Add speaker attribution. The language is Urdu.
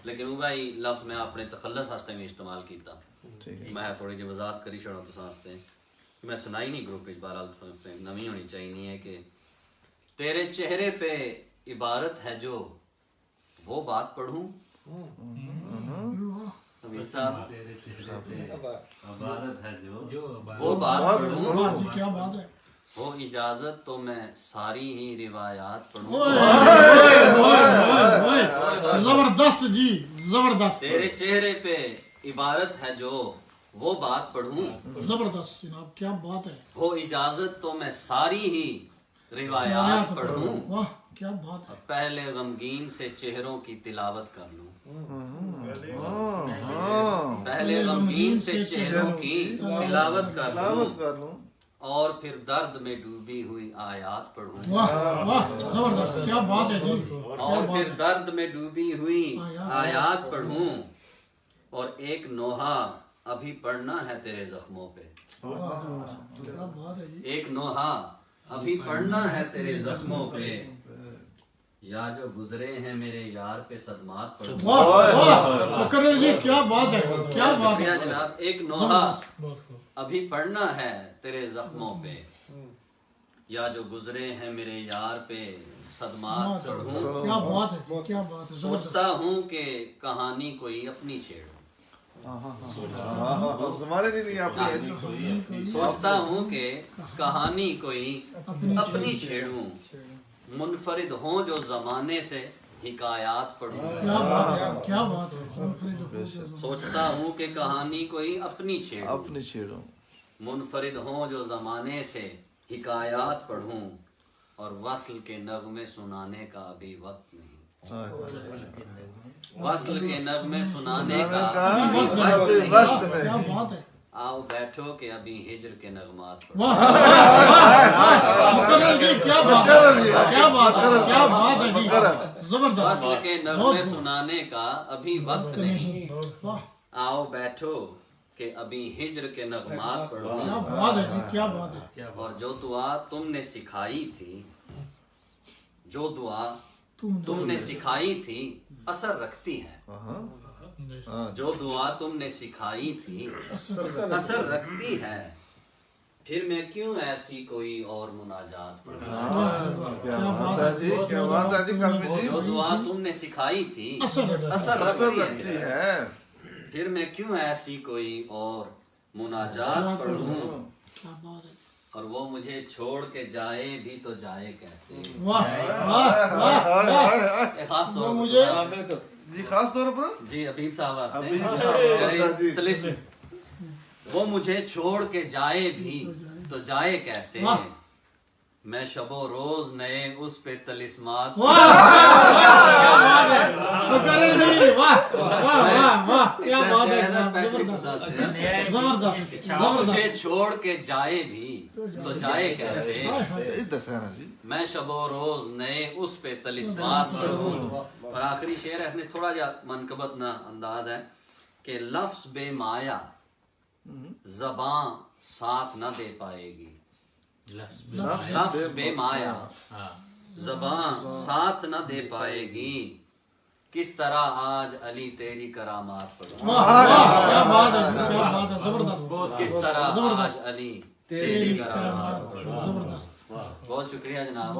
Speaker 1: لیکن وہ بھائی لفظ میں اپنے تخلص واسطے میں استعمال کیتا میں تھوڑی جی وضاحت کری چھڑا تو واسطے میں سنائی نہیں گروپ وچ بہرحال نویں ہونی چاہیے ہے کہ تیرے چہرے پہ عبارت ہے جو وہ بات پڑھوں عبارت ہے جو وہ بات پڑھوں
Speaker 2: کیا بات ہے
Speaker 1: ہو اجازت تو میں ساری ہی روایات پڑھوں
Speaker 2: زبردست جی زبردست
Speaker 1: تیرے چہرے پہ عبارت ہے جو وہ بات پڑھوں
Speaker 2: زبردست جناب کیا بات ہے
Speaker 1: ہو اجازت تو میں ساری ہی روایات پڑھوں
Speaker 2: واہ کیا بات ہے
Speaker 1: پہلے غمگین سے چہروں کی تلاوت کر لوں پہلے غمگین سے چہروں کی تلاوت کر لوں اور پھر درد میں ڈوبی ہوئی آیات پڑھوں
Speaker 2: واہ واہ زبردست کیا بات ہے جی
Speaker 1: اور پھر درد میں ڈوبی ہوئی آیات پڑھوں اور ایک نوحہ ابھی پڑھنا ہے تیرے زخموں پہ
Speaker 2: کیا بات ہے جی
Speaker 1: ایک نوحہ ابھی پڑھنا ہے تیرے زخموں پہ یا جو گزرے ہیں میرے یار پہ صدمات پڑھوں
Speaker 2: واہ واہ مکرر جی کیا بات ہے کیا بات ہے
Speaker 1: شکریہ جناب ایک نوحہ ابھی پڑھنا ہے تیرے زخموں پہ یا جو گزرے ہیں میرے یار پہ صدمات پڑھوں
Speaker 2: کیا بات ہے کیا بات ہے
Speaker 1: سوچتا ہوں کہ کہانی کوئی اپنی چھیڑوں سوچتا ہوں کہ کہانی کوئی اپنی چھیڑوں منفرد ہوں جو زمانے سے حکایات پڑھوں
Speaker 2: کیا بات ہے کیا بات ہے
Speaker 1: سوچتا ہوں کہ کہانی کوئی اپنی چھیڑوں منفرد ہوں جو زمانے سے حکایات پڑھوں اور وصل کے نغمے سنانے کا ابھی وقت نہیں وصل کے نغمے سنانے کا ابھی وقت نہیں
Speaker 2: کیا بات ہے
Speaker 1: آؤ بیٹھو کہ ابھی ہجر کے نغمات
Speaker 2: واہ مکرر جی کیا بات ہے کیا بات ہے کیا بات ہے جی زبردست
Speaker 1: وصل کے نغمے سنانے کا ابھی وقت نہیں
Speaker 2: واہ
Speaker 1: آؤ بیٹھو کہ ابھی ہجر کے نغمات پڑھو
Speaker 2: کیا بات ہے جی کیا بات ہے
Speaker 1: اور جو دعا تم نے سکھائی تھی جو دعا تم نے سکھائی تھی اثر رکھتی ہے جو دعا تم نے سکھائی تھی اثر رکھتی ہے پھر میں کیوں ایسی کوئی اور مناجات پڑھوں جو دعا تم نے سکھائی تھی اثر رکھتی ہے پھر میں کیوں ایسی کوئی اور مناجات پڑھوں
Speaker 2: کیا بات ہے
Speaker 1: اور وہ مجھے چھوڑ کے جائے بھی تو جائے کیسے
Speaker 2: واہ واہ واہ
Speaker 1: خاص طور
Speaker 2: مجھے
Speaker 3: جی خاص طور پر
Speaker 1: جی حبیب صاحب واسطے وہ مجھے چھوڑ کے جائے بھی تو جائے کیسے میں شب و روز نئے اس پہ تلسمات مجھے چھوڑ کے جائے بھی تو جائے کیسے میں شب و روز نئے اس پہ تلسمات پڑھوں اور آخری شعر ہے اس میں تھوڑا جا منقبت نہ انداز ہے کہ لفظ بے مایا زباں ساتھ نہ دے پائے گی لفظ بے مایا زباں ساتھ نہ دے پائے گی کس طرح آج علی تیری کرامات پڑھوں کس طرح آج علی تیری کرامات پڑھوں بہت شکریہ جناب